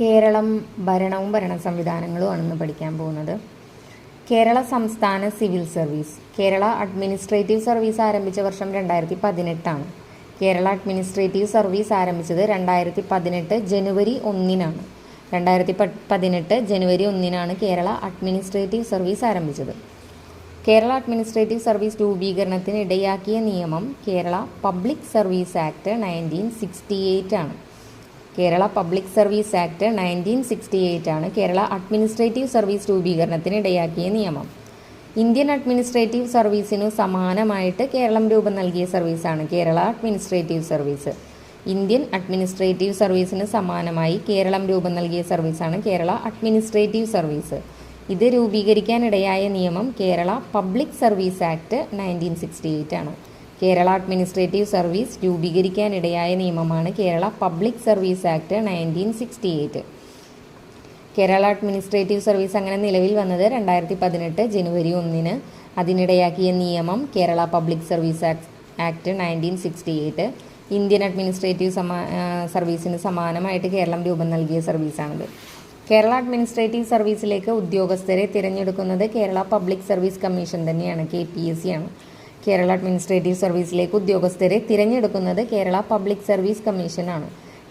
കേരളം ഭരണവും ഭരണ സംവിധാനങ്ങളുമാണെന്ന് പഠിക്കാൻ പോകുന്നത്. കേരള സംസ്ഥാന civil service. Kerala administrative service ആരംഭിച്ച വർഷം 2018 കേരള അഡ്മിനിസ്ട്രേറ്റീവ് സർവീസ് ആരംഭിച്ചത് 2018 ജനുവരി 1 2018 ജനുവരി 1 കേരള അഡ്മിനിസ്ട്രേറ്റീവ് സർവീസ് ആരംഭിച്ചത്. കേരള അഡ്മിനിസ്ട്രേറ്റീവ് സർവീസ് രൂപീകരണത്തിന് ഇടയാക്കിയ നിയമം കേരള പബ്ലിക് സർവീസ് ആക്ട് 1968 ആണ്. കേരള പബ്ലിക് സർവീസ് ആക്ട് 1968 ആണ് കേരള അഡ്മിനിസ്ട്രേറ്റീവ് സർവീസ് രൂപീകരണത്തിന് ഇടയാക്കിയ നിയമം. ഇന്ത്യൻ അഡ്മിനിസ്ട്രേറ്റീവ് സർവീസിനു സമാനമായിട്ട് കേരളം രൂപം നൽകിയ സർവീസാണ് Kerala administrative service. Indian administrative സർവീസിന് സമാനമായി കേരളം രൂപം നൽകിയ സർവീസാണ് കേരള അഡ്മിനിസ്ട്രേറ്റീവ് സർവീസ്. ഇത് രൂപീകരിക്കാനിടയായ നിയമം കേരള പബ്ലിക് സർവീസ് ആക്ട് 1968 ആണ്. കേരള അഡ്മിനിസ്ട്രേറ്റീവ് സർവീസ് രൂപീകരിക്കാനിടയായ നിയമമാണ് Kerala public service act 1968. Kerala administrative service അങ്ങനെ നിലവിൽ വന്നത് 2018 ജനുവരി 1. അതിനിടയാക്കിയ നിയമം Kerala public service act 1968. Indian administrative സർവീസിന് സമാനമായിട്ട് കേരളം രൂപം നൽകിയ സർവീസാണിത്. കേരള അഡ്മിനിസ്ട്രേറ്റീവ് സർവീസിലേക്ക് ഉദ്യോഗസ്ഥരെ തിരഞ്ഞെടുക്കുന്നത് കേരള പബ്ലിക് സർവീസ് കമ്മീഷൻ തന്നെയാണ്, KPSC ആണ്. കേരള അഡ്മിനിസ്ട്രേറ്റീവ് സർവീസിലേക്ക് ഉദ്യോഗസ്ഥരെ തിരഞ്ഞെടുക്കുന്നത് കേരള പബ്ലിക് സർവീസ് കമ്മീഷനാണ്.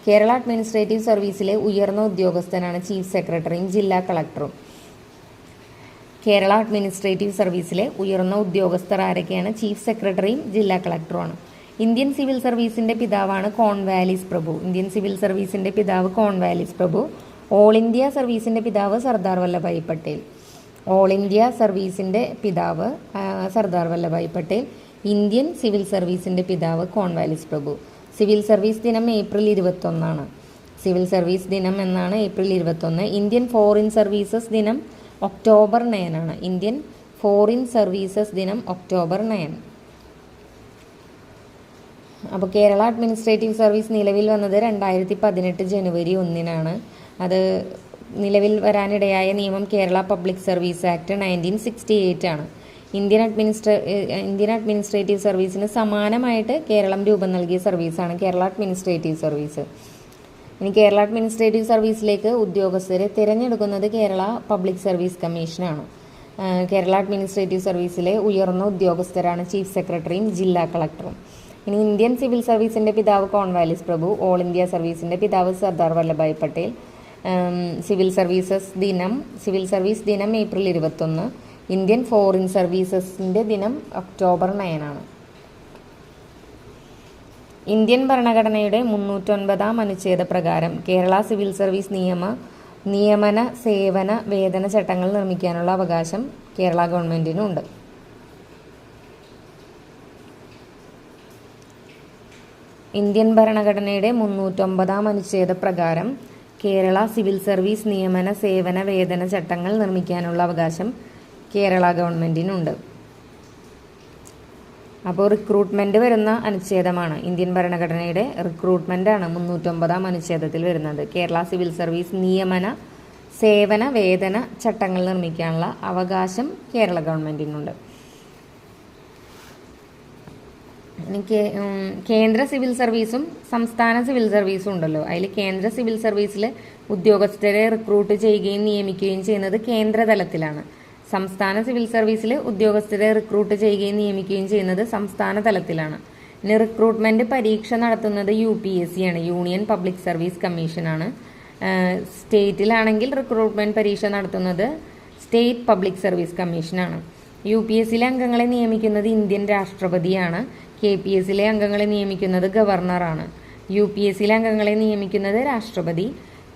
കേരള അഡ്മിനിസ്ട്രേറ്റീവ് സർവീസിലെ ഉയർന്ന ഉദ്യോഗസ്ഥനാണ് ചീഫ് സെക്രട്ടറിയും ജില്ലാ കളക്ടറും. കേരള അഡ്മിനിസ്ട്രേറ്റീവ് സർവീസിലെ ഉയർന്ന ഉദ്യോഗസ്ഥർ ആരൊക്കെയാണ്? ചീഫ് സെക്രട്ടറിയും ജില്ലാ കളക്ടറുമാണ്. ഇന്ത്യൻ സിവിൽ സർവീസിന്റെ പിതാവാണ് കോൺവാലിസ് പ്രഭു. ഇന്ത്യൻ സിവിൽ സർവീസിന്റെ പിതാവ് കോൺവാലിസ് പ്രഭു. ഓൾ ഇന്ത്യ സർവീസിന്റെ പിതാവ് സർദാർ വല്ലഭായ് പട്ടേൽ. ഓൾ ഇന്ത്യ സർവീസിന്റെ പിതാവ് സർദാർ വല്ലഭായ് പട്ടേൽ. ഇന്ത്യൻ സിവിൽ സർവീസിന്റെ പിതാവ് കോൺവാലിസ് പ്രഭു. സിവിൽ സർവീസ് ദിനം ഏപ്രിൽ 21. സിവിൽ സർവീസ് ദിനം എന്നാണ് ഏപ്രിൽ 21. ഇന്ത്യൻ ഫോറിൻ സർവീസസ് ദിനം ഒക്ടോബർ 9 ആണ്. ഇന്ത്യൻ ഫോറിൻ സർവീസസ് ദിനം ഒക്ടോബർ 9. അപ്പോൾ കേരള അഡ്മിനിസ്ട്രേറ്റീവ് സർവീസ് നിലവിൽ വന്നത് 2018 ജനുവരി 1 അത് നിലവിൽ വരാനിടയായ നിയമം കേരള പബ്ലിക് സർവീസ് ആക്ട് 1968 ആണ്. ഇന്ത്യൻ അഡ്മിനിസ്ട്രേറ്റീവ് സർവീസിന് സമാനമായിട്ട് കേരളം രൂപം നൽകിയ സർവീസാണ് കേരള അഡ്മിനിസ്ട്രേറ്റീവ് സർവീസ്. ഇനി കേരള അഡ്മിനിസ്ട്രേറ്റീവ് സർവീസിലേക്ക് ഉദ്യോഗസ്ഥരെ തിരഞ്ഞെടുക്കുന്നത് കേരള പബ്ലിക് സർവീസ് കമ്മീഷനാണ്. കേരള അഡ്മിനിസ്ട്രേറ്റീവ് സർവീസിലെ ഉയർന്ന ഉദ്യോഗസ്ഥരാണ് ചീഫ് സെക്രട്ടറിയും ജില്ലാ കളക്ടറും. ഇനി ഇന്ത്യൻ സിവിൽ സർവീസിന്റെ പിതാവ് കോൺവാലിസ് പ്രഭു. ഓൾ ഇന്ത്യ സർവീസിന്റെ പിതാവ് സർദാർ വല്ലഭായ് പട്ടേൽ. സിവിൽ സർവീസ് ദിനം ഏപ്രിൽ 21. ഇന്ത്യൻ ഫോറിൻ സർവീസസിന്റെ ദിനം ഒക്ടോബർ 9 ആണ്. ഇന്ത്യൻ ഭരണഘടനയുടെ 309 അനുച്ഛേദ പ്രകാരം കേരള സിവിൽ സർവീസ് നിയമന സേവന വേതന ചട്ടങ്ങൾ നിർമ്മിക്കാനുള്ള അവകാശം കേരള ഗവൺമെന്റിനുണ്ട്. ഇന്ത്യൻ ഭരണഘടനയുടെ 309 അനുച്ഛേദ പ്രകാരം കേരള സിവിൽ സർവീസ് നിയമന സേവന വേതന ചട്ടങ്ങൾ നിർമ്മിക്കാനുള്ള അവകാശം കേരള ഗവൺമെന്റിനുണ്ട്. അപ്പോൾ റിക്രൂട്ട്മെന്റ് വരുന്ന അനുച്ഛേദമാണ്. ഇന്ത്യൻ ഭരണഘടനയുടെ റിക്രൂട്ട്മെന്റാണ് 309 അനുച്ഛേദത്തിൽ വരുന്നത്. കേരള സിവിൽ സർവീസ് നിയമന സേവന വേതന ചട്ടങ്ങൾ നിർമ്മിക്കാനുള്ള അവകാശം കേരള ഗവൺമെന്റിനുണ്ട്. കേന്ദ്ര സിവിൽ സർവീസും സംസ്ഥാന സിവിൽ സർവീസും ഉണ്ടല്ലോ. അതിൽ കേന്ദ്ര സിവിൽ സർവീസിൽ ഉദ്യോഗസ്ഥരെ റിക്രൂട്ട് ചെയ്യുകയും നിയമിക്കുകയും ചെയ്യുന്നത് കേന്ദ്രതലത്തിലാണ്. സംസ്ഥാന സിവിൽ സർവീസിൽ ഉദ്യോഗസ്ഥരെ റിക്രൂട്ട് ചെയ്യുകയും നിയമിക്കുകയും ചെയ്യുന്നത് സംസ്ഥാന തലത്തിലാണ്. ഇനി റിക്രൂട്ട്മെന്റ് പരീക്ഷ നടത്തുന്നത് UPSC ആണ്, യൂണിയൻ പബ്ലിക് സർവീസ് കമ്മീഷനാണ്. സ്റ്റേറ്റിലാണെങ്കിൽ റിക്രൂട്ട്മെന്റ് പരീക്ഷ നടത്തുന്നത് സ്റ്റേറ്റ് പബ്ലിക് സർവീസ് കമ്മീഷനാണ്. UPSCയിലെ അംഗങ്ങളെ നിയമിക്കുന്നത് ഇന്ത്യൻ രാഷ്ട്രപതിയാണ്. KPSCയിലെ അംഗങ്ങളെ നിയമിക്കുന്നത് ഗവർണറാണ്. UPSCയിലെ അംഗങ്ങളെ നിയമിക്കുന്നത് രാഷ്ട്രപതി.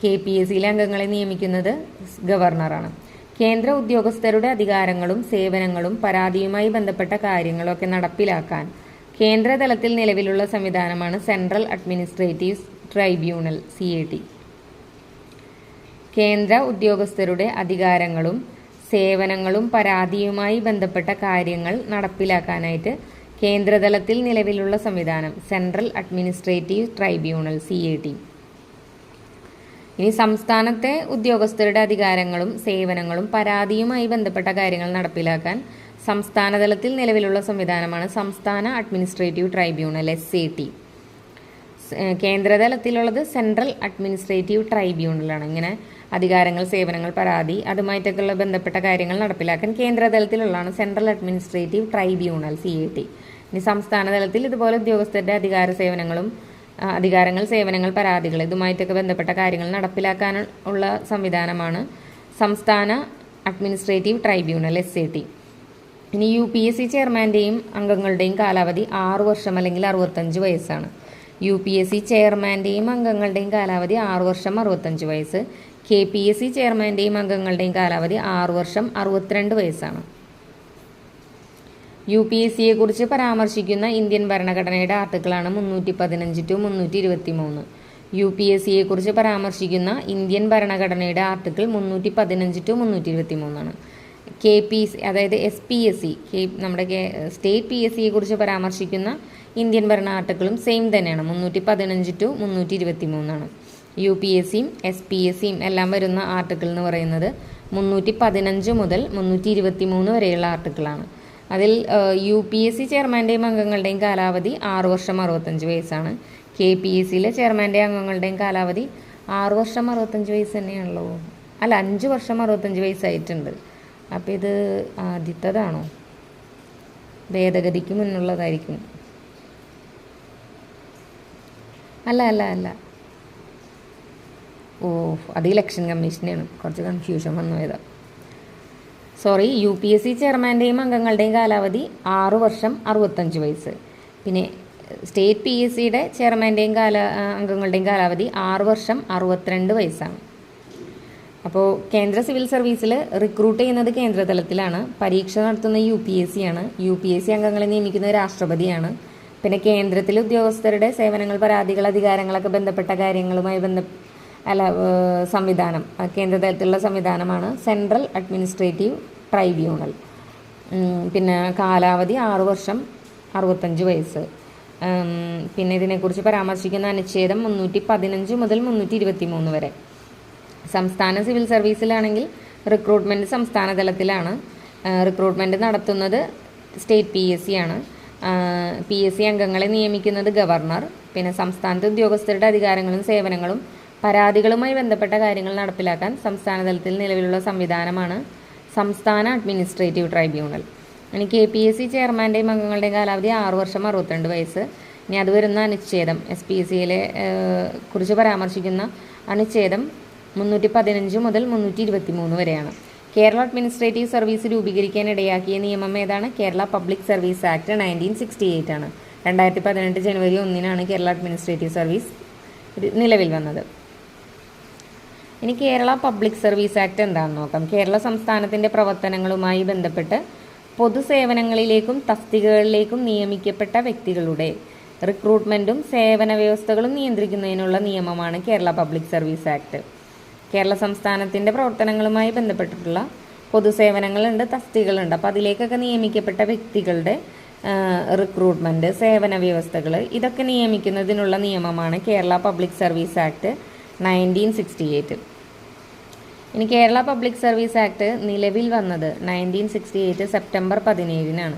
KPSCയിലെ അംഗങ്ങളെ നിയമിക്കുന്നത് ഗവർണറാണ്. കേന്ദ്ര ഉദ്യോഗസ്ഥരുടെ അധികാരങ്ങളും സേവനങ്ങളും പരാതിയുമായി ബന്ധപ്പെട്ട കാര്യങ്ങളൊക്കെ നടപ്പിലാക്കാൻ കേന്ദ്രതലത്തിൽ നിലവിലുള്ള സംവിധാനമാണ് സെൻട്രൽ അഡ്മിനിസ്ട്രേറ്റീവ് ട്രൈബ്യൂണൽ CAT. കേന്ദ്ര ഉദ്യോഗസ്ഥരുടെ അധികാരങ്ങളും സേവനങ്ങളും പരാതിയുമായി ബന്ധപ്പെട്ട കാര്യങ്ങൾ നടപ്പിലാക്കാനായിട്ട് കേന്ദ്രതലത്തിൽ നിലവിലുള്ള സംവിധാനം സെൻട്രൽ അഡ്മിനിസ്ട്രേറ്റീവ് ട്രൈബ്യൂണൽ CAT. ഇനി സംസ്ഥാനത്തെ ഉദ്യോഗസ്ഥരുടെ അധികാരങ്ങളും സേവനങ്ങളും പരാതിയുമായി ബന്ധപ്പെട്ട കാര്യങ്ങൾ നടപ്പിലാക്കാൻ സംസ്ഥാനതലത്തിൽ നിലവിലുള്ള സംവിധാനമാണ് സംസ്ഥാന അഡ്മിനിസ്ട്രേറ്റീവ് ട്രൈബ്യൂണൽ SAT. കേന്ദ്രതലത്തിലുള്ളത് സെൻട്രൽ അഡ്മിനിസ്ട്രേറ്റീവ് ട്രൈബ്യൂണലാണ്. ഇങ്ങനെ അധികാരങ്ങൾ, സേവനങ്ങൾ, പരാതി അതുമായിട്ടൊക്കെയുള്ള ബന്ധപ്പെട്ട കാര്യങ്ങൾ നടപ്പിലാക്കാൻ കേന്ദ്രതലത്തിലുള്ളതാണ് സെൻട്രൽ അഡ്മിനിസ്ട്രേറ്റീവ് ട്രൈബ്യൂണൽ CAT. ഇനി സംസ്ഥാന തലത്തിൽ ഇതുപോലെ ഉദ്യോഗസ്ഥരുടെ അധികാരങ്ങൾ, സേവനങ്ങൾ, പരാതികൾ ഇതുമായിട്ടൊക്കെ ബന്ധപ്പെട്ട കാര്യങ്ങൾ നടപ്പിലാക്കാനുള്ള സംവിധാനമാണ് സംസ്ഥാന അഡ്മിനിസ്ട്രേറ്റീവ് ട്രൈബ്യൂണൽ SAT. ഇനി UPSC ചെയർമാൻ്റെയും അംഗങ്ങളുടെയും കാലാവധി 6 വർഷം അല്ലെങ്കിൽ 65 വയസ്സാണ്. UPSC ചെയർമാൻ്റെയും അംഗങ്ങളുടെയും കാലാവധി 6 വർഷം 65 വയസ്സ്. KPSC ചെയർമാൻ്റെയും അംഗങ്ങളുടെയും കാലാവധി 6 വർഷം 62 വയസ്സാണ്. UPSCയെ കുറിച്ച് പരാമർശിക്കുന്ന ഇന്ത്യൻ ഭരണഘടനയുടെ ആർട്ടിക്കിളാണ് 315 to 323. UPSCയെ കുറിച്ച് പരാമർശിക്കുന്ന ഇന്ത്യൻ ഭരണഘടനയുടെ ആർട്ടിക്കിൾ 315 to 323 ആണ്. KPSC അതായത് SPSC നമ്മുടെ സ്റ്റേറ്റ് PSCയെ കുറിച്ച് പരാമർശിക്കുന്ന ഇന്ത്യൻ ഭരണ ആർട്ടിക്കിളും സെയിം തന്നെയാണ്, 315 to 323 ആണ്. UPSCയും SPSCയും എല്ലാം വരുന്ന ആർട്ടിക്കിൾ എന്ന് പറയുന്നത് 315 മുതൽ 323 വരെയുള്ള ആർട്ടിക്കിളാണ്. അതിൽ UPSC ചെയർമാൻ്റെയും അംഗങ്ങളുടെയും കാലാവധി 6 വർഷം 65 വയസ്സാണ്. KPSCയിലെ ചെയർമാൻ്റെയും അംഗങ്ങളുടെയും കാലാവധി 6 വർഷം 65 വയസ്സ് തന്നെയാണല്ലോ. അല്ല, 5 വർഷം 65 വയസ്സായിട്ടുണ്ട്. അപ്പോൾ ഇത് ആദ്യത്തേതാണോ? ഭേദഗതിക്ക് മുന്നുള്ളതായിരിക്കും. അല്ല. അത് ഇലക്ഷൻ കമ്മീഷനെയാണ്. കുറച്ച് കൺഫ്യൂഷൻ വന്നു പോയതാ. സോറി. UPSC ചെയർമാൻ്റെയും അംഗങ്ങളുടെയും കാലാവധി 6 വർഷം 65 വയസ്സ്. പിന്നെ സ്റ്റേറ്റ് PSCയുടെ ചെയർമാൻ്റെയും അംഗങ്ങളുടെയും കാലാവധി 6 വർഷം 62 വയസ്സാണ്. അപ്പോൾ കേന്ദ്ര സിവിൽ സർവീസിൽ റിക്രൂട്ട് ചെയ്യുന്നത് കേന്ദ്രതലത്തിലാണ്. പരീക്ഷ നടത്തുന്ന UPSC ആണ്. UPSC അംഗങ്ങളെ നിയമിക്കുന്നത് രാഷ്ട്രപതിയാണ്. പിന്നെ കേന്ദ്രത്തിലെ ഉദ്യോഗസ്ഥരുടെ സേവനങ്ങൾ, പരാതികൾ, അധികാരങ്ങളൊക്കെ ബന്ധപ്പെട്ട കാര്യങ്ങളുമായി സംവിധാനം, കേന്ദ്രതലത്തിലുള്ള സംവിധാനമാണ് സെൻട്രൽ അഡ്മിനിസ്ട്രേറ്റീവ് ട്രൈബ്യൂണൽ. പിന്നെ കാലാവധി 6 വർഷം 65 വയസ്സ്. പിന്നെ ഇതിനെക്കുറിച്ച് പരാമർശിക്കുന്ന അനുച്ഛേദം 315 മുതൽ 323 വരെ. സംസ്ഥാന സിവിൽ സർവീസിലാണെങ്കിൽ റിക്രൂട്ട്മെൻറ്റ് സംസ്ഥാന തലത്തിലാണ്. റിക്രൂട്ട്മെൻറ്റ് നടത്തുന്നത് സ്റ്റേറ്റ് PSC ആണ്. PSC അംഗങ്ങളെ നിയമിക്കുന്നത് ഗവർണർ. പിന്നെ സംസ്ഥാനത്തെ ഉദ്യോഗസ്ഥരുടെ അധികാരങ്ങളും സേവനങ്ങളും പരാതികളുമായി ബന്ധപ്പെട്ട കാര്യങ്ങൾ നടപ്പിലാക്കാൻ സംസ്ഥാന തലത്തിൽ നിലവിലുള്ള സംവിധാനമാണ് സംസ്ഥാന അഡ്മിനിസ്ട്രേറ്റീവ് ട്രൈബ്യൂണൽ. ഇനി KPSC ചെയർമാൻ്റെയും അംഗങ്ങളുടെയും കാലാവധി 6 വർഷം 62 വയസ്സ്. ഇനി അത് വരുന്ന അനുച്ഛേദം SPSCയിലെ കുറിച്ച് പരാമർശിക്കുന്ന അനുച്ഛേദം 315 മുതൽ 323 വരെയാണ്. കേരള അഡ്മിനിസ്ട്രേറ്റീവ് സർവീസ് രൂപീകരിക്കാൻ ഇടയാക്കിയ നിയമം ഏതാണ്? കേരള പബ്ലിക് സർവീസ് ആക്ട് 1968 ആണ്. 2018 ജനുവരി 1-നാണ് കേരള അഡ്മിനിസ്ട്രേറ്റീവ് സർവീസ് നിലവിൽ വന്നത്. ഇനി കേരള പബ്ലിക് സർവീസ് ആക്ട് എന്താണെന്ന് നോക്കാം. കേരള സംസ്ഥാനത്തിൻ്റെ പ്രവർത്തനങ്ങളുമായി ബന്ധപ്പെട്ട് പൊതുസേവനങ്ങളിലേക്കും തസ്തികകളിലേക്കും നിയമിക്കപ്പെട്ട വ്യക്തികളുടെ റിക്രൂട്ട്മെൻറ്റും സേവന വ്യവസ്ഥകളും നിയന്ത്രിക്കുന്നതിനുള്ള നിയമമാണ് Kerala public service act. Kerala സംസ്ഥാനത്തിൻ്റെ പ്രവർത്തനങ്ങളുമായി ബന്ധപ്പെട്ടിട്ടുള്ള പൊതുസേവനങ്ങളുണ്ട്, തസ്തികകളുണ്ട്. അപ്പോൾ അതിലേക്കൊക്കെ നിയമിക്കപ്പെട്ട വ്യക്തികളുടെ റിക്രൂട്ട്മെൻറ്റ്, സേവന വ്യവസ്ഥകൾ ഇതൊക്കെ നിയമിക്കുന്നതിനുള്ള നിയമമാണ് കേരള പബ്ലിക് സർവീസ് ആക്ട് 1968. ഇനി കേരള പബ്ലിക് സർവീസ് ആക്ട് നിലവിൽ വന്നത് 1968 സെപ്റ്റംബർ 17-നാണ്.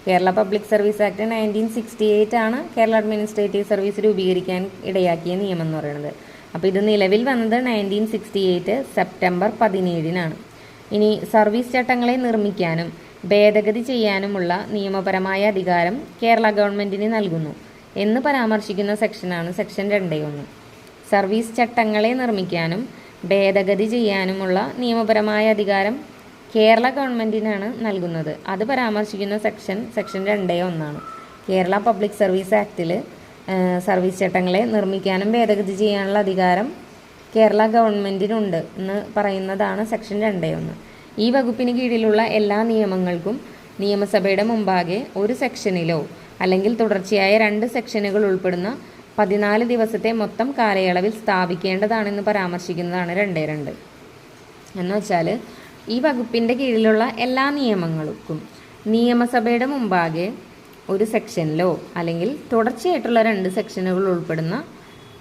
കേരള പബ്ലിക് സർവീസ് ആക്ട് 1968 ആണ് കേരള അഡ്മിനിസ്ട്രേറ്റീവ് സർവീസ് രൂപീകരിക്കാൻ ഇടയാക്കിയ നിയമം എന്ന് പറയുന്നത്. അപ്പോൾ ഇത് നിലവിൽ വന്നത് 1968 സെപ്റ്റംബർ 17-നാണ്. ഇനി സർവീസ് ചട്ടങ്ങളെ നിർമ്മിക്കാനും ഭേദഗതി ചെയ്യാനുമുള്ള നിയമപരമായ അധികാരം കേരള ഗവൺമെൻറ്റിന് നൽകുന്നു എന്ന് പരാമർശിക്കുന്ന സെക്ഷനാണ് സെക്ഷൻ 2(1). സർവീസ് ചട്ടങ്ങളെ നിർമ്മിക്കാനും ഭേദഗതി ചെയ്യാനുമുള്ള നിയമപരമായ അധികാരം കേരള ഗവൺമെൻറ്റിനാണ് നൽകുന്നത്. അത് പരാമർശിക്കുന്ന സെക്ഷൻ 2(1) കേരള പബ്ലിക് സർവീസ് ആക്ടിൽ സർവീസ് ചട്ടങ്ങളെ നിർമ്മിക്കാനും ഭേദഗതി ചെയ്യാനുള്ള അധികാരം കേരള ഗവൺമെൻറ്റിനുണ്ട് എന്ന് പറയുന്നതാണ് സെക്ഷൻ 2(1). ഈ വകുപ്പിന് കീഴിലുള്ള എല്ലാ നിയമങ്ങൾക്കും നിയമസഭയുടെ മുമ്പാകെ ഒരു സെക്ഷനിലോ അല്ലെങ്കിൽ തുടർച്ചയായ 2 സെക്ഷനുകൾ ഉൾപ്പെടുന്ന 14 ദിവസത്തെ മൊത്തം കാലയളവിൽ സ്ഥാപിക്കേണ്ടതാണെന്ന് പരാമർശിക്കുന്നതാണ് 2(2). എന്ന് വെച്ചാൽ ഈ വകുപ്പിൻ്റെ കീഴിലുള്ള എല്ലാ നിയമങ്ങൾക്കും നിയമസഭയുടെ മുമ്പാകെ ഒരു സെക്ഷനിലോ അല്ലെങ്കിൽ തുടർച്ചയായിട്ടുള്ള 2 സെക്ഷനുകൾ ഉൾപ്പെടുന്ന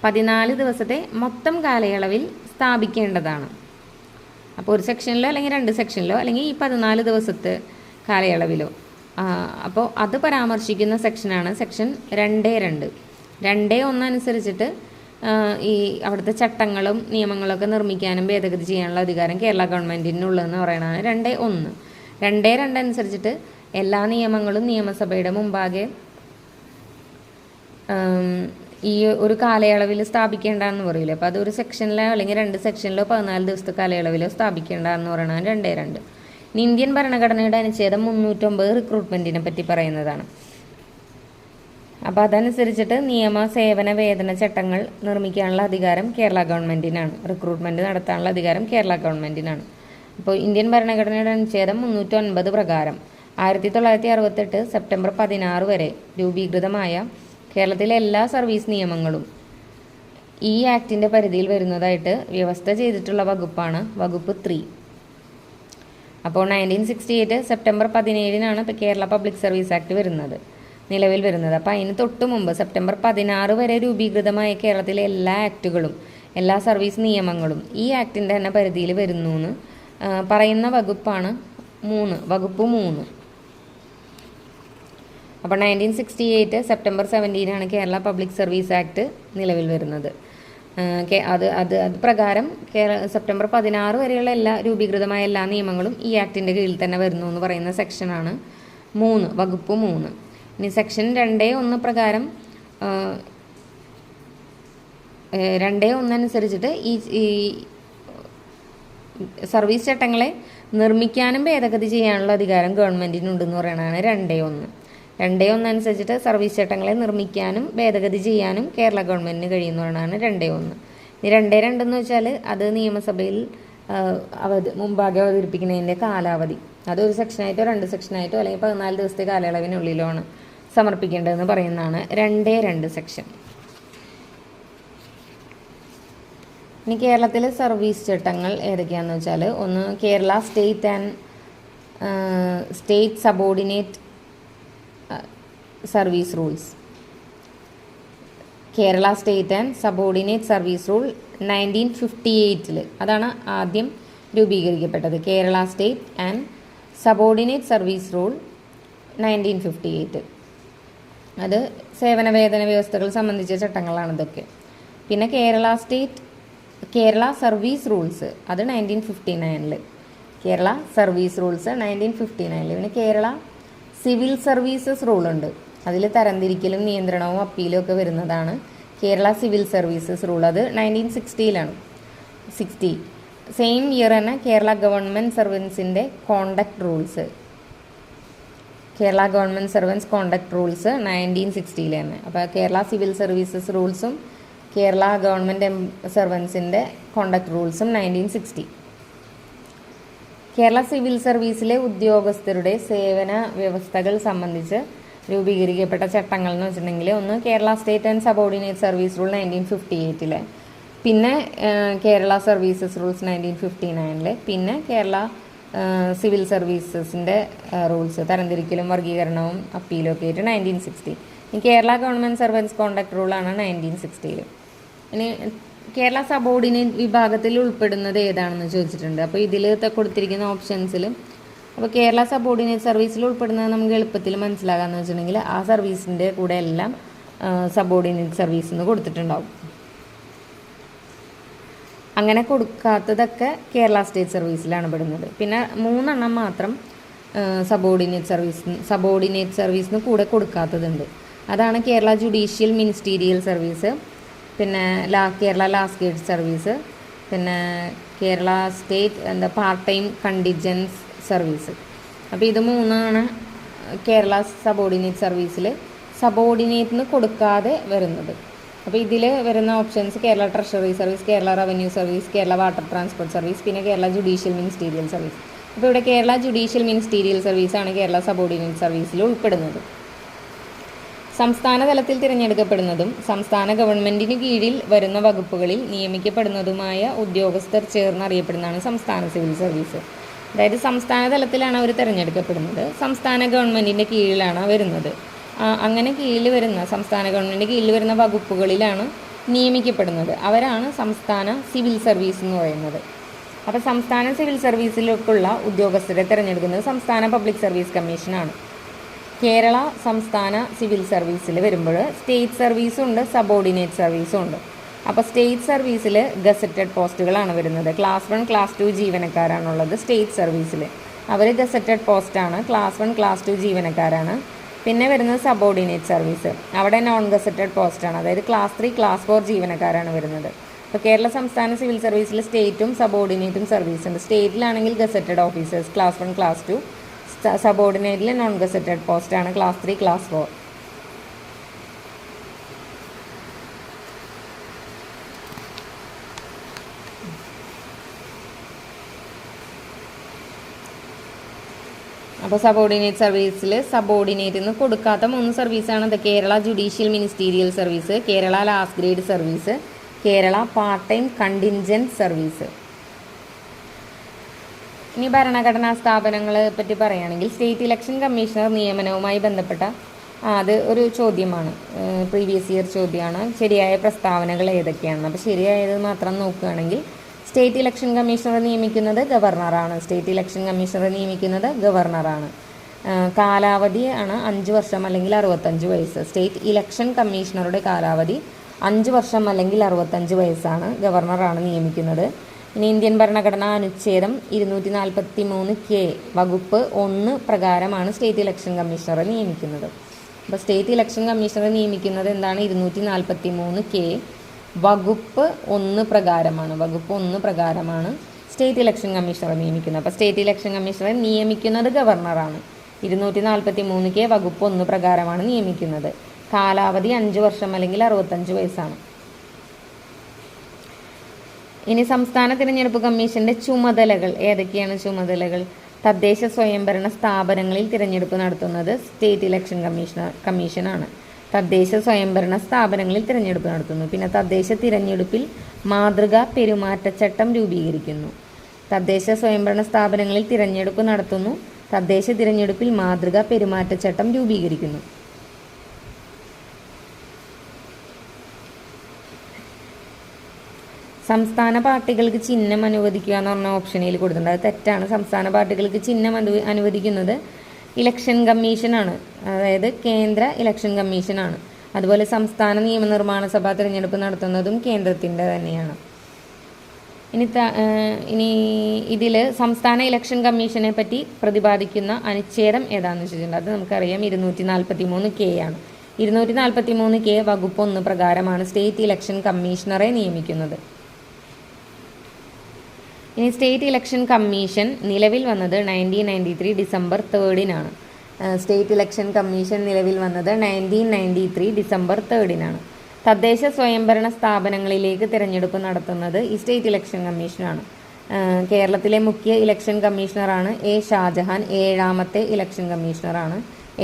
14 ദിവസത്തെ മൊത്തം കാലയളവിൽ സ്ഥാപിക്കേണ്ടതാണ്. അപ്പോൾ ഒരു സെക്ഷനിലോ അല്ലെങ്കിൽ 2 സെക്ഷനിലോ അല്ലെങ്കിൽ ഈ 14 ദിവസത്തെ കാലയളവിലോ. അപ്പോൾ അത് പരാമർശിക്കുന്ന സെക്ഷനാണ് സെക്ഷൻ 2(2). 2(1) അനുസരിച്ചിട്ട് ഈ അവിടുത്തെ ചട്ടങ്ങളും നിയമങ്ങളൊക്കെ നിർമ്മിക്കാനും ഭേദഗതി ചെയ്യാനുള്ള അധികാരം കേരള ഗവൺമെൻറ്റിനുള്ളതെന്ന് പറയുന്നതാണ് 2(1). 2(2) അനുസരിച്ചിട്ട് എല്ലാ നിയമങ്ങളും നിയമസഭയുടെ മുമ്പാകെ ഈ ഒരു കാലയളവിൽ സ്ഥാപിക്കേണ്ടതെന്ന് പറയില്ല. അപ്പോൾ അതൊരു സെക്ഷനിലോ അല്ലെങ്കിൽ 2 സെക്ഷനിലോ 14 ദിവസത്തെ കാലയളവിലോ സ്ഥാപിക്കേണ്ടതെന്ന് പറയുന്നത് 2(2). ഇനി ഇന്ത്യൻ ഭരണഘടനയുടെ അനുച്ഛേദം 309 റിക്രൂട്ട്മെൻറ്റിനെ പറ്റി പറയുന്നതാണ്. അപ്പോൾ അതനുസരിച്ചിട്ട് നിയമ സേവന വേതന ചട്ടങ്ങൾ നിർമ്മിക്കാനുള്ള അധികാരം കേരള ഗവൺമെൻറ്റിനാണ്. റിക്രൂട്ട്മെൻറ്റ് നടത്താനുള്ള അധികാരം കേരള ഗവൺമെൻറ്റിനാണ്. അപ്പോൾ ഇന്ത്യൻ ഭരണഘടനയുടെ അനുച്ഛേദം 309 പ്രകാരം 1968 സെപ്റ്റംബർ 16 വരെ രൂപീകൃതമായ കേരളത്തിലെ എല്ലാ സർവീസ് നിയമങ്ങളും ഈ ആക്ടിൻ്റെ പരിധിയിൽ വരുന്നതായിട്ട് വ്യവസ്ഥ ചെയ്തിട്ടുള്ള വകുപ്പാണ് വകുപ്പ് 3. അപ്പോൾ 1968 സെപ്റ്റംബർ 17-നാണ് ഇപ്പോൾ കേരള പബ്ലിക് സർവീസ് ആക്ട് നിലവിൽ വരുന്നത്. അപ്പോൾ അതിന് തൊട്ട് മുമ്പ് സെപ്റ്റംബർ 16 വരെ രൂപീകൃതമായ കേരളത്തിലെ എല്ലാ ആക്ടുകളും എല്ലാ സർവീസ് നിയമങ്ങളും ഈ ആക്ടിൻ്റെ തന്നെ പരിധിയിൽ വരുന്നു എന്ന് പറയുന്ന വകുപ്പാണ് വകുപ്പ് 3. അപ്പോൾ 1968 സെപ്റ്റംബർ 17-നാണ് കേരള പബ്ലിക് സർവീസ് ആക്ട് നിലവിൽ വരുന്നത്. അത് പ്രകാരം സെപ്റ്റംബർ 16 വരെയുള്ള രൂപീകൃതമായ എല്ലാ നിയമങ്ങളും ഈ ആക്ടിൻ്റെ കീഴിൽ തന്നെ വരുന്നു എന്ന് പറയുന്ന സെക്ഷനാണ് വകുപ്പ് 3. ഇനി സെക്ഷൻ 2(1) പ്രകാരം 2(1) അനുസരിച്ചിട്ട് ഈ സർവീസ് ചട്ടങ്ങളെ നിർമ്മിക്കാനും ഭേദഗതി ചെയ്യാനുള്ള അധികാരം ഗവൺമെൻറ്റിനുണ്ടെന്ന് പറയുന്നതാണ് 2(1). 2(1) അനുസരിച്ചിട്ട് സർവീസ് ചട്ടങ്ങളെ നിർമ്മിക്കാനും ഭേദഗതി ചെയ്യാനും കേരള ഗവൺമെൻറ്റിന് കഴിയുന്നതാണ് 2(1). ഇനി 2(2) എന്ന് വെച്ചാൽ അത് നിയമസഭയിൽ മുമ്പാകെ അവതരിപ്പിക്കുന്നതിൻ്റെ കാലാവധി അതൊരു സെക്ഷനായിട്ടോ 2 സെക്ഷനായിട്ടോ അല്ലെങ്കിൽ 14 ദിവസത്തെ കാലയളവിനുള്ളിലോ ആണ് സമർപ്പിക്കേണ്ടതെന്ന് പറയുന്നതാണ് 2(2) സെക്ഷൻ. ഇനി കേരളത്തിലെ സർവീസ് ചട്ടങ്ങൾ ഏതൊക്കെയാണെന്ന് വെച്ചാൽ ഒന്ന് Kerala state subordinate service rules. Kerala state and subordinate service rule 1958 അതാണ് ആദ്യം രൂപീകരിക്കപ്പെട്ടത്. Kerala state and subordinate service rule 1958 അത് സേവന വേതന വ്യവസ്ഥകൾ സംബന്ധിച്ച ചട്ടങ്ങളാണ് ഇതൊക്കെ. പിന്നെ കേരള സർവീസ് റൂൾസ് അത് 1959 കേരള സർവീസ് റൂൾസ് 1959. പിന്നെ കേരള സിവിൽ സർവീസസ് റൂളുണ്ട്. അതിൽ തരംതിരിക്കലും നിയന്ത്രണവും അപ്പീലും ഒക്കെ വരുന്നതാണ് കേരള സിവിൽ സർവീസസ് റൂൾ. അത് 1960 സെയിം ഇയർ തന്നെ കേരള ഗവൺമെൻറ് സർവൻസിൻ്റെ conduct rules Kerala government servants conduct rules 1960 തന്നെ. അപ്പോൾ കേരള സിവിൽ സർവീസസ് റൂൾസും കേരള ഗവൺമെൻറ് സർവൻസിൻ്റെ കോണ്ടക്ട് റൂൾസും 1960. കേരള സിവിൽ സർവീസിലെ ഉദ്യോഗസ്ഥരുടെ സേവന വ്യവസ്ഥകൾ സംബന്ധിച്ച് രൂപീകരിക്കപ്പെട്ട ചട്ടങ്ങൾ എന്ന് വെച്ചിട്ടുണ്ടെങ്കിൽ ഒന്ന് Kerala state and subordinate service rule 1958 പിന്നെ കേരള സർവീസസ് റൂൾസ് 1959 പിന്നെ കേരള സിവിൽ സർവീസസിൻ്റെ റൂൾസ് തരംതിരിക്കലും വർഗീകരണവും അപ്പീലും ഒക്കെ ആയിട്ട് 1960. കേരള ഗവൺമെൻറ് സർവൻസ് കോണ്ടക്ട് റൂളാണ് 1960. ഇനി കേരള സബോർഡിനേറ്റ് വിഭാഗത്തിൽ ഉൾപ്പെടുന്നത് ഏതാണെന്ന് ചോദിച്ചിട്ടുണ്ട്. അപ്പോൾ ഇതിൽ കൊടുത്തിരിക്കുന്ന ഓപ്ഷൻസിൽ അപ്പോൾ കേരള സബോർഡിനേറ്റ് സർവീസിൽ ഉൾപ്പെടുന്നത് നമുക്ക് എളുപ്പത്തിൽ മനസ്സിലാകാമെന്ന് വെച്ചിട്ടുണ്ടെങ്കിൽ ആ സർവീസിൻ്റെ കൂടെ എല്ലാം സബോർഡിനേറ്റ് സർവീസ് എന്ന് കൊടുത്തിട്ടുണ്ടാവും. അങ്ങനെ കൊടുക്കാത്തതൊക്കെ കേരള സ്റ്റേറ്റ് സർവീസിലാണ് പെടുന്നത്. പിന്നെ 3 എണ്ണം മാത്രം സബോർഡിനേറ്റ് സർവീസിന് കൂടെ കൊടുക്കാത്തതുണ്ട്. അതാണ് കേരള ജുഡീഷ്യൽ മിനിസ്റ്റീരിയൽ സർവീസ്, പിന്നെ കേരള ലാസ്റ്റ് ഗേറ്റ് സർവീസ്, പിന്നെ Kerala state part time contingent service. അപ്പോൾ ഇത് 3 കേരള സബോർഡിനേറ്റ് സർവീസിൽ സബോർഡിനേറ്റിന് കൊടുക്കാതെ വരുന്നത്. അപ്പോൾ ഇതിൽ വരുന്ന options Kerala treasury service, Kerala revenue service, Kerala water transport service, പിന്നെ കേരള ജുഡീഷ്യൽ മിനിസ്റ്റീരിയൽ സർവീസ്. അപ്പോൾ ഇവിടെ കേരള ജുഡീഷ്യൽ മിനിസ്റ്റീരിയൽ സർവീസാണ് കേരള സബോർഡിനേറ്റ് സർവീസിൽ ഉൾപ്പെടുന്നത്. സംസ്ഥാന തലത്തിൽ തിരഞ്ഞെടുക്കപ്പെടുന്നതും സംസ്ഥാന ഗവൺമെൻറ്റിന് കീഴിൽ വരുന്ന വകുപ്പുകളിൽ നിയമിക്കപ്പെടുന്നതുമായ ഉദ്യോഗസ്ഥർ ചേർന്നറിയപ്പെടുന്നതാണ് സംസ്ഥാന സിവിൽ സർവീസ്. അതായത് സംസ്ഥാന തലത്തിലാണ് അവർ തിരഞ്ഞെടുക്കപ്പെടുന്നത്, സംസ്ഥാന ഗവൺമെൻറ്റിൻ്റെ കീഴിലാണ് വരുന്നത്. അങ്ങനെ സംസ്ഥാന ഗവൺമെൻറ്റിൻ്റെ കീഴിൽ വരുന്ന വകുപ്പുകളിലാണ് നിയമിക്കപ്പെടുന്നത്. അവരാണ് സംസ്ഥാന സിവിൽ സർവീസ് എന്ന് പറയുന്നത്. അപ്പോൾ സംസ്ഥാന സിവിൽ സർവീസിലേക്കുള്ള ഉദ്യോഗസ്ഥരെ തിരഞ്ഞെടുക്കുന്നത് സംസ്ഥാന പബ്ലിക് സർവീസ് കമ്മീഷനാണ്. കേരള സംസ്ഥാന സിവിൽ സർവീസിൽ വരുമ്പോൾ സ്റ്റേറ്റ് സർവീസും ഉണ്ട്, സബോർഡിനേറ്റ് സർവീസും ഉണ്ട്. അപ്പോൾ സ്റ്റേറ്റ് സർവീസിൽ ഗസറ്റഡ് പോസ്റ്റുകളാണ് വരുന്നത്. ക്ലാസ് 1 ക്ലാസ് 2 ജീവനക്കാരാണുള്ളത് സ്റ്റേറ്റ് സർവീസിൽ. അവർ ഗസറ്റഡ് പോസ്റ്റാണ്. ക്ലാസ് 1 ക്ലാസ് 2 ജീവനക്കാരാണ്. പിന്നെ വരുന്നത് സബോർഡിനേറ്റ് സർവീസ്. അവിടെ നോൺ ഗസറ്റഡ് പോസ്റ്റാണ്. അതായത് ക്ലാസ് 3 ക്ലാസ് 4 ജീവനക്കാരാണ് വരുന്നത്. അപ്പോൾ കേരള സംസ്ഥാന സിവിൽ സർവീസിൽ സ്റ്റേറ്റും സബോർഡിനേറ്റും സർവീസ് ഉണ്ട്. സ്റ്റേറ്റിലാണെങ്കിൽ ഗസറ്റഡ് ഓഫീസേഴ്സ് ക്ലാസ് 1 ക്ലാസ് 2, സബോർഡിനേറ്റിൽ നോൺ ഗസറ്റഡ് പോസ്റ്റാണ് ക്ലാസ് 3 ക്ലാസ് 4. അപ്പോൾ സബോർഡിനേറ്റ് സർവീസിൽ സബോർഡിനേറ്റിന് കൊടുക്കാത്ത 3 സർവീസാണ് Kerala judicial ministerial service, Kerala last grade service, Kerala part time contingent service. ഇനി ഭരണഘടനാ സ്ഥാപനങ്ങളെ പറ്റി പറയുകയാണെങ്കിൽ സ്റ്റേറ്റ് ഇലക്ഷൻ കമ്മീഷണർ നിയമനവുമായി ബന്ധപ്പെട്ട അത് ഒരു ചോദ്യമാണ്, പ്രീവിയസ് ഇയർ ചോദ്യമാണ്. ശരിയായ പ്രസ്താവനകൾ ഏതൊക്കെയാണ്? അപ്പോൾ ശരിയായത് മാത്രം നോക്കുകയാണെങ്കിൽ സ്റ്റേറ്റ് ഇലക്ഷൻ കമ്മീഷണറെ നിയമിക്കുന്നത് ഗവർണറാണ്. സ്റ്റേറ്റ് ഇലക്ഷൻ കമ്മീഷണറെ നിയമിക്കുന്നത് ഗവർണറാണ്. കാലാവധി ആണ് 5 വർഷം അല്ലെങ്കിൽ 65 വയസ്സ്. സ്റ്റേറ്റ് ഇലക്ഷൻ കമ്മീഷണറുടെ കാലാവധി 5 വർഷം അല്ലെങ്കിൽ 65 വയസ്സാണ്. ഗവർണറാണ് നിയമിക്കുന്നത്. ഇനി ഇന്ത്യൻ ഭരണഘടനാ അനുച്ഛേദം 243K വകുപ്പ് 1 പ്രകാരമാണ് സ്റ്റേറ്റ് ഇലക്ഷൻ കമ്മീഷണറെ നിയമിക്കുന്നത്. അപ്പോൾ സ്റ്റേറ്റ് ഇലക്ഷൻ കമ്മീഷണറെ നിയമിക്കുന്നത് എന്താണ്? 243K വകുപ്പ് 1 പ്രകാരമാണ്. വകുപ്പ് 1 പ്രകാരമാണ് സ്റ്റേറ്റ് ഇലക്ഷൻ കമ്മീഷണറെ നിയമിക്കുന്നത്. അപ്പോൾ സ്റ്റേറ്റ് ഇലക്ഷൻ കമ്മീഷണറെ നിയമിക്കുന്നത് ഗവർണറാണ്. 243K വകുപ്പ് 1 പ്രകാരമാണ് നിയമിക്കുന്നത്. കാലാവധി 5 വർഷം അല്ലെങ്കിൽ 65 വയസ്സാണ്. ഇനി സംസ്ഥാന തിരഞ്ഞെടുപ്പ് കമ്മീഷന്റെ ചുമതലകൾ ഏതൊക്കെയാണ്? ചുമതലകൾ തദ്ദേശ സ്വയംഭരണ സ്ഥാപനങ്ങളിൽ തിരഞ്ഞെടുപ്പ് നടത്തുന്നത് സ്റ്റേറ്റ് ഇലക്ഷൻ കമ്മീഷനാണ്. തദ്ദേശ സ്വയംഭരണ സ്ഥാപനങ്ങളിൽ തിരഞ്ഞെടുപ്പ് നടത്തുന്നു. പിന്നെ തദ്ദേശ തിരഞ്ഞെടുപ്പിൽ മാതൃകാ പെരുമാറ്റച്ചട്ടം രൂപീകരിക്കുന്നു. തദ്ദേശ സ്വയംഭരണ സ്ഥാപനങ്ങളിൽ തിരഞ്ഞെടുപ്പ് നടത്തുന്നു. തദ്ദേശ തിരഞ്ഞെടുപ്പിൽ മാതൃകാ പെരുമാറ്റച്ചട്ടം രൂപീകരിക്കുന്നു. സംസ്ഥാന പാർട്ടികൾക്ക് ചിഹ്നം അനുവദിക്കുക എന്ന് പറഞ്ഞ ഓപ്ഷനിൽ കൊടുത്തിട്ടുണ്ട്. അത് തെറ്റാണ്. സംസ്ഥാന പാർട്ടികൾക്ക് ചിഹ്നം അനുവദിക്കുന്നത് ഇലക്ഷൻ കമ്മീഷനാണ്, അതായത് കേന്ദ്ര ഇലക്ഷൻ കമ്മീഷനാണ്. അതുപോലെ സംസ്ഥാന നിയമനിർമ്മാണ സഭ തിരഞ്ഞെടുപ്പ് നടത്തുന്നതും കേന്ദ്രത്തിൻ്റെ തന്നെയാണ്. ഇനി ഇതിൽ സംസ്ഥാന ഇലക്ഷൻ കമ്മീഷനെ പറ്റി പ്രതിപാദിക്കുന്ന അനുച്ഛേദം ഏതാണെന്ന് വെച്ചിട്ടുണ്ട്. അത് നമുക്കറിയാം, 243K ആണ്. 243K വകുപ്പ് 1 പ്രകാരമാണ് സ്റ്റേറ്റ് ഇലക്ഷൻ കമ്മീഷണറെ നിയമിക്കുന്നത്. ഇനി സ്റ്റേറ്റ് ഇലക്ഷൻ കമ്മീഷൻ നിലവിൽ വന്നത് 1993 ഡിസംബർ 3-നാണ്. സ്റ്റേറ്റ് ഇലക്ഷൻ കമ്മീഷൻ നിലവിൽ വന്നത് 1993 ഡിസംബർ 3-നാണ്. തദ്ദേശ സ്വയംഭരണ സ്ഥാപനങ്ങളിലേക്ക് തിരഞ്ഞെടുപ്പ് നടത്തുന്നത് ഈ സ്റ്റേറ്റ് ഇലക്ഷൻ കമ്മീഷനാണ്. കേരളത്തിലെ മുഖ്യ ഇലക്ഷൻ കമ്മീഷണറാണ് എ ഷാജഹാൻ. 7ാമത്തെ ഇലക്ഷൻ കമ്മീഷണറാണ്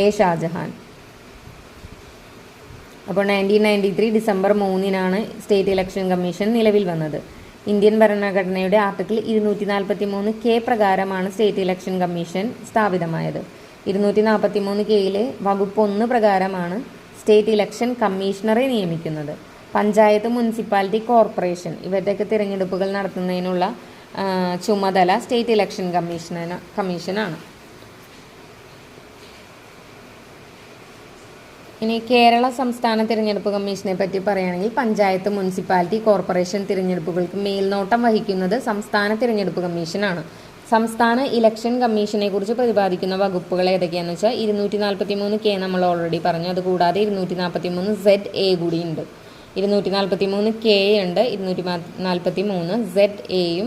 എ ഷാജഹാൻ. അപ്പോൾ 1993 ഡിസംബർ 3-നാണ് സ്റ്റേറ്റ് ഇലക്ഷൻ കമ്മീഷൻ നിലവിൽ വന്നത്. ഇന്ത്യൻ ഭരണഘടനയുടെ ആർട്ടിക്കിൾ 243K പ്രകാരമാണ് സ്റ്റേറ്റ് ഇലക്ഷൻ കമ്മീഷൻ സ്ഥാപിതമായത്. 243Kയിലെ വകുപ്പ് 1 പ്രകാരമാണ് സ്റ്റേറ്റ് ഇലക്ഷൻ കമ്മീഷണറെ നിയമിക്കുന്നത്. പഞ്ചായത്ത്, മുനിസിപ്പാലിറ്റി, കോർപ്പറേഷൻ ഇവരുടെയൊക്കെ തിരഞ്ഞെടുപ്പുകൾ നടത്തുന്നതിനുള്ള ചുമതല സ്റ്റേറ്റ് ഇലക്ഷൻ കമ്മീഷനാണ്. ഇനി കേരള സംസ്ഥാന തിരഞ്ഞെടുപ്പ് കമ്മീഷനെ പറ്റി പറയുകയാണെങ്കിൽ പഞ്ചായത്ത്, മുനിസിപ്പാലിറ്റി, കോർപ്പറേഷൻ തിരഞ്ഞെടുപ്പുകൾക്ക് മേൽനോട്ടം വഹിക്കുന്നത് സംസ്ഥാന തിരഞ്ഞെടുപ്പ് കമ്മീഷനാണ്. സംസ്ഥാന ഇലക്ഷൻ കമ്മീഷനെ കുറിച്ച് പ്രതിപാദിക്കുന്ന വകുപ്പുകൾ ഏതൊക്കെയാണെന്ന് വെച്ചാൽ 243K നമ്മൾ ഓൾറെഡി പറഞ്ഞു. അതുകൂടാതെ 243ZA കൂടിയുണ്ട്. 243K ഉണ്ട്, 243ZAയും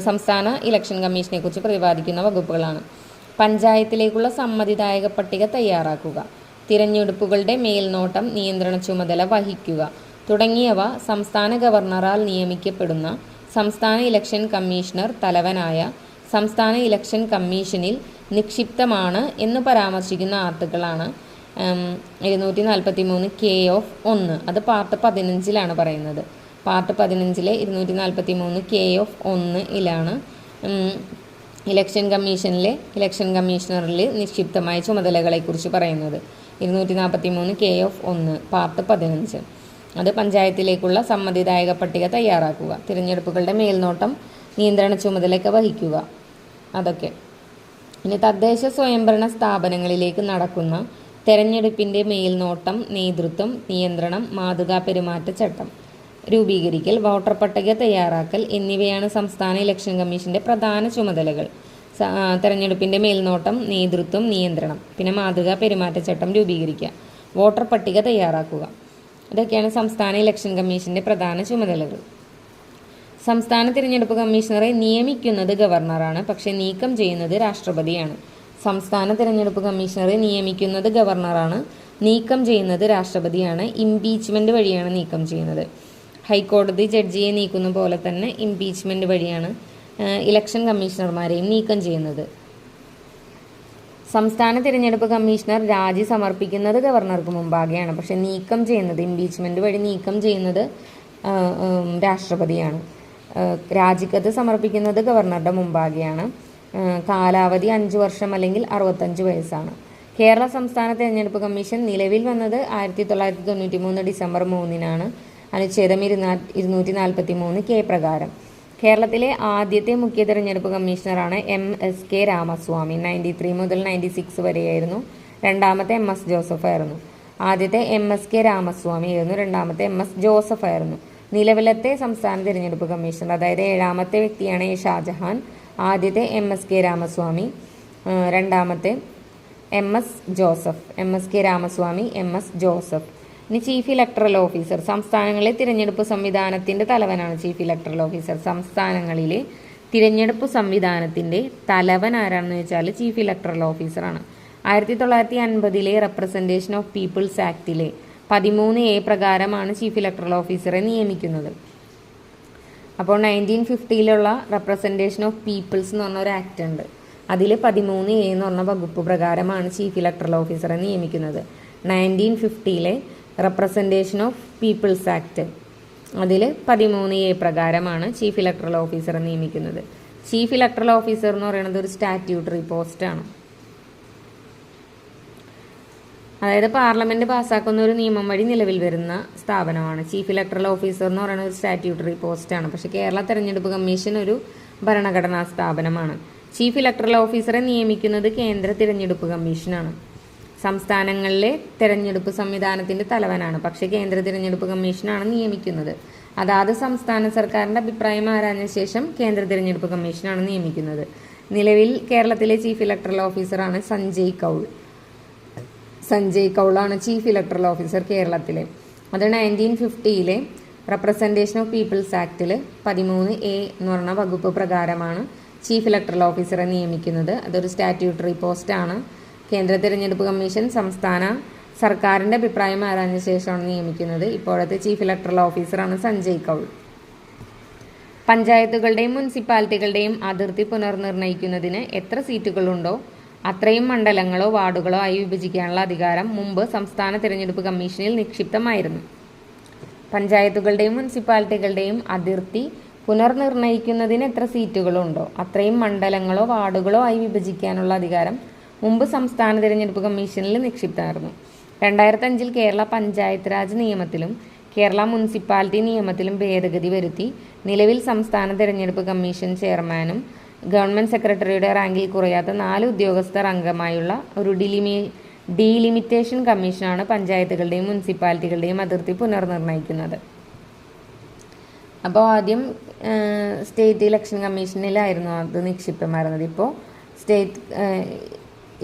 സംസ്ഥാന ഇലക്ഷൻ കമ്മീഷനെ കുറിച്ച് പ്രതിപാദിക്കുന്ന വകുപ്പുകളാണ്. പഞ്ചായത്തിലേക്കുള്ള സമ്മതിദായക പട്ടിക തയ്യാറാക്കുക, തിരഞ്ഞെടുപ്പുകളുടെ മേൽനോട്ടം, നിയന്ത്രണ ചുമതല വഹിക്കുക തുടങ്ങിയവ സംസ്ഥാന ഗവർണറാൽ നിയമിക്കപ്പെടുന്ന സംസ്ഥാന ഇലക്ഷൻ കമ്മീഷണർ തലവനായ സംസ്ഥാന ഇലക്ഷൻ കമ്മീഷനിൽ നിക്ഷിപ്തമാണ് എന്ന് പരാമർശിക്കുന്ന ആർട്ടിക്കിളാണ് 243K ഓഫ് 1. അത് പാർട്ട് 15-ലാണ് പറയുന്നത്. പാർട്ട് 15-ലെ 243K ഓഫ് 1-ലാണ് ഇലക്ഷൻ ഇലക്ഷൻ കമ്മീഷണറിൽ നിക്ഷിപ്തമായ ചുമതലകളെക്കുറിച്ച് പറയുന്നത്. 243K of 1 part 15. അത് പഞ്ചായത്തിലേക്കുള്ള സമ്മതിദായക പട്ടിക തയ്യാറാക്കുക, തിരഞ്ഞെടുപ്പുകളുടെ മേൽനോട്ടം, നിയന്ത്രണ ചുമതലയൊക്കെ വഹിക്കുക, അതൊക്കെ. ഇനി തദ്ദേശ സ്വയംഭരണ സ്ഥാപനങ്ങളിലേക്ക് നടക്കുന്ന തെരഞ്ഞെടുപ്പിൻ്റെ മേൽനോട്ടം, നേതൃത്വം, നിയന്ത്രണം, മാതൃകാ പെരുമാറ്റച്ചട്ടം രൂപീകരിക്കൽ, വോട്ടർ പട്ടിക തയ്യാറാക്കൽ എന്നിവയാണ് സംസ്ഥാന ഇലക്ഷൻ കമ്മീഷൻ്റെ പ്രധാന ചുമതലകൾ. തെരഞ്ഞെടുപ്പിൻ്റെ മേൽനോട്ടം, നേതൃത്വം, നിയന്ത്രണം, പിന്നെ മാതൃകാ പെരുമാറ്റച്ചട്ടം രൂപീകരിക്കുക, വോട്ടർ പട്ടിക തയ്യാറാക്കുക. ഇതൊക്കെയാണ് സംസ്ഥാന ഇലക്ഷൻ കമ്മീഷൻ്റെ പ്രധാന ചുമതലകൾ. സംസ്ഥാന തിരഞ്ഞെടുപ്പ് കമ്മീഷണറെ നിയമിക്കുന്നത് ഗവർണറാണ്, പക്ഷേ നീക്കം ചെയ്യുന്നത് രാഷ്ട്രപതിയാണ്. സംസ്ഥാന തിരഞ്ഞെടുപ്പ് കമ്മീഷണറെ നിയമിക്കുന്നത് ഗവർണറാണ്, നീക്കം ചെയ്യുന്നത് രാഷ്ട്രപതിയാണ്. ഇംപീച്ച്മെൻറ്റ് വഴിയാണ് നീക്കം ചെയ്യുന്നത്. ഹൈക്കോടതി ജഡ്ജിയെ നീക്കുന്ന പോലെ തന്നെ ഇംപീച്ച്മെൻറ്റ് വഴിയാണ് ഇലക്ഷൻ കമ്മീഷണർമാരെയും നീക്കം ചെയ്യുന്നത്. സംസ്ഥാന തിരഞ്ഞെടുപ്പ് കമ്മീഷണർ രാജി സമർപ്പിക്കുന്നത് ഗവർണർക്ക് മുമ്പാകെയാണ്, പക്ഷേ നീക്കം ചെയ്യുന്നത് ഇംപീച്ച്മെൻറ്റ് വഴി നീക്കം ചെയ്യുന്നത് രാഷ്ട്രപതിയാണ്. രാജിക്കത്ത് സമർപ്പിക്കുന്നത് ഗവർണറുടെ മുമ്പാകെയാണ്. കാലാവധി 5 വർഷം അല്ലെങ്കിൽ 65 വയസ്സാണ്. കേരള സംസ്ഥാന തിരഞ്ഞെടുപ്പ് കമ്മീഷൻ നിലവിൽ വന്നത് 1993 ഡിസംബർ 3-നാണ്. അനുച്ഛേദം 243 പ്രകാരം. കേരളത്തിലെ ആദ്യത്തെ മുഖ്യ തിരഞ്ഞെടുപ്പ് കമ്മീഷണറാണ് MSK രാമസ്വാമി. 93 മുതൽ 96 വരെയായിരുന്നു. രണ്ടാമത്തെ MS ജോസഫ് ആയിരുന്നു. ആദ്യത്തെ MSK രാമസ്വാമി ആയിരുന്നു, രണ്ടാമത്തെ MS ജോസഫ് ആയിരുന്നു. നിലവിലത്തെ സംസ്ഥാന തിരഞ്ഞെടുപ്പ് കമ്മീഷണർ, അതായത് 7ാമത്തെ വ്യക്തിയാണ് A ഷാജഹാൻ. ആദ്യത്തെ MSK രാമസ്വാമി, രണ്ടാമത്തെ MS Joseph. MSK Ramaswamy, MS Joseph. ഇനി ചീഫ് ഇലക്ടറൽ ഓഫീസർ. സംസ്ഥാനങ്ങളിലെ തിരഞ്ഞെടുപ്പ് സംവിധാനത്തിൻ്റെ തലവനാണ് ചീഫ് ഇലക്ടറൽ ഓഫീസർ. സംസ്ഥാനങ്ങളിലെ തിരഞ്ഞെടുപ്പ് സംവിധാനത്തിൻ്റെ തലവൻ ആരാണെന്ന് വെച്ചാൽ ചീഫ് ഇലക്ടറൽ ഓഫീസറാണ്. 1950 റെപ്രസെൻറ്റേഷൻ ഓഫ് പീപ്പിൾസ് ആക്ടിലെ 13A പ്രകാരമാണ് ചീഫ് ഇലക്ടറൽ ഓഫീസറെ നിയമിക്കുന്നത്. അപ്പോൾ 1950 റെപ്രസെൻറ്റേഷൻ ഓഫ് പീപ്പിൾസ് എന്ന് പറഞ്ഞ ഒരു ആക്ട് ഉണ്ട്. അതിൽ 13A എന്ന് പറഞ്ഞ വകുപ്പ് പ്രകാരമാണ് ചീഫ് ഇലക്ടറൽ ഓഫീസറെ നിയമിക്കുന്നത്. 1950 റെപ്രസെൻറ്റേഷൻ ഓഫ് പീപ്പിൾസ് ആക്ട്, അതിൽ 13A പ്രകാരമാണ് ചീഫ് ഇലക്ടറൽ ഓഫീസറെ നിയമിക്കുന്നത്. ചീഫ് ഇലക്ടറൽ ഓഫീസർ എന്ന് പറയുന്നത് ഒരു സ്റ്റാറ്റ്യൂട്ടറി പോസ്റ്റാണ്. അതായത് പാർലമെൻറ്റ് പാസ്സാക്കുന്ന ഒരു നിയമം വഴി നിലവിൽ വരുന്ന സ്ഥാപനമാണ്. ചീഫ് ഇലക്ടറൽ ഓഫീസർ എന്ന് പറയുന്ന ഒരു സ്റ്റാറ്റ്യൂട്ടറി പോസ്റ്റാണ്. പക്ഷേ കേരള തെരഞ്ഞെടുപ്പ് കമ്മീഷൻ ഒരു ഭരണഘടനാ സ്ഥാപനമാണ്. ചീഫ് ഇലക്ടറൽ ഓഫീസറെ നിയമിക്കുന്നത് കേന്ദ്ര തിരഞ്ഞെടുപ്പ് കമ്മീഷനാണ്. സംസ്ഥാനങ്ങളിലെ തെരഞ്ഞെടുപ്പ് സംവിധാനത്തിൻ്റെ തലവനാണ്, പക്ഷേ കേന്ദ്ര തിരഞ്ഞെടുപ്പ് കമ്മീഷനാണ് നിയമിക്കുന്നത്. അതാത് സംസ്ഥാന സർക്കാരിൻ്റെ അഭിപ്രായം ആരാഞ്ഞ ശേഷം കേന്ദ്ര തിരഞ്ഞെടുപ്പ് കമ്മീഷനാണ് നിയമിക്കുന്നത്. നിലവിൽ കേരളത്തിലെ ചീഫ് ഇലക്ടറൽ ഓഫീസറാണ് സഞ്ജയ് കൗൾ. സഞ്ജയ് കൗളാണ് ചീഫ് ഇലക്ടറൽ ഓഫീസർ കേരളത്തിലെ. അത് 1950 റെപ്രസെൻറ്റേഷൻ ഓഫ് പീപ്പിൾസ് ആക്ടിൽ 13A എന്ന് പറഞ്ഞ വകുപ്പ് പ്രകാരമാണ് ചീഫ് ഇലക്ടറൽ ഓഫീസറെ നിയമിക്കുന്നത്. അതൊരു സ്റ്റാറ്റ്യൂട്ടറി പോസ്റ്റാണ്. കേന്ദ്ര തിരഞ്ഞെടുപ്പ് കമ്മീഷൻ സംസ്ഥാന സർക്കാരിൻ്റെ അഭിപ്രായം ആരാഞ്ഞ ശേഷമാണ് നിയമിക്കുന്നത്. ഇപ്പോഴത്തെ ചീഫ് ഇലക്ടറൽ ഓഫീസറാണ് സഞ്ജയ് കൗൾ. പഞ്ചായത്തുകളുടെയും മുനിസിപ്പാലിറ്റികളുടെയും അതിർത്തി പുനർനിർണ്ണയിക്കുന്നതിന് എത്ര സീറ്റുകളുണ്ടോ അത്രയും മണ്ഡലങ്ങളോ വാർഡുകളോ ആയി വിഭജിക്കാനുള്ള അധികാരം മുമ്പ് സംസ്ഥാന തിരഞ്ഞെടുപ്പ് കമ്മീഷനിൽ നിക്ഷിപ്തമായിരുന്നു. പഞ്ചായത്തുകളുടെയും മുനിസിപ്പാലിറ്റികളുടെയും അതിർത്തി പുനർനിർണ്ണയിക്കുന്നതിന് എത്ര സീറ്റുകളുണ്ടോ അത്രയും മണ്ഡലങ്ങളോ വാർഡുകളോ ആയി വിഭജിക്കാനുള്ള അധികാരം മുമ്പ് സംസ്ഥാന തിരഞ്ഞെടുപ്പ് കമ്മീഷനിൽ നിക്ഷിപ്തമായിരുന്നു. 2005 കേരള പഞ്ചായത്ത് രാജ് നിയമത്തിലും കേരള മുനിസിപ്പാലിറ്റി നിയമത്തിലും ഭേദഗതി വരുത്തി നിലവിൽ സംസ്ഥാന തിരഞ്ഞെടുപ്പ് കമ്മീഷൻ ചെയർമാനും ഗവൺമെൻറ് സെക്രട്ടറിയുടെ റാങ്കിൽ കുറയാത്ത 4 ഉദ്യോഗസ്ഥർ അംഗമായുള്ള ഒരു ഡീലിമിറ്റേഷൻ കമ്മീഷനാണ് പഞ്ചായത്തുകളുടെയും മുനിസിപ്പാലിറ്റികളുടെയും അതിർത്തി പുനർനിർണ്ണയിക്കുന്നത്. അപ്പോൾ ആദ്യം സ്റ്റേറ്റ് ഇലക്ഷൻ കമ്മീഷനിലായിരുന്നു അത് നിക്ഷിപ്തമായിരുന്നത്. ഇപ്പോൾ സ്റ്റേറ്റ്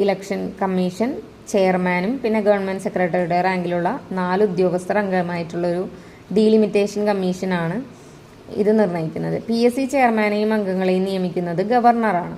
ഇലക്ഷൻ കമ്മീഷൻ ചെയർമാനും പിന്നെ ഗവൺമെൻറ് സെക്രട്ടറിയുടെ റാങ്കിലുള്ള 4 ഉദ്യോഗസ്ഥർ അംഗമായിട്ടുള്ളൊരു ഡീലിമിറ്റേഷൻ കമ്മീഷനാണ് ഇത് നിർണ്ണയിക്കുന്നത്. PSC ചെയർമാനെയും അംഗങ്ങളെയും നിയമിക്കുന്നത് ഗവർണറാണ്.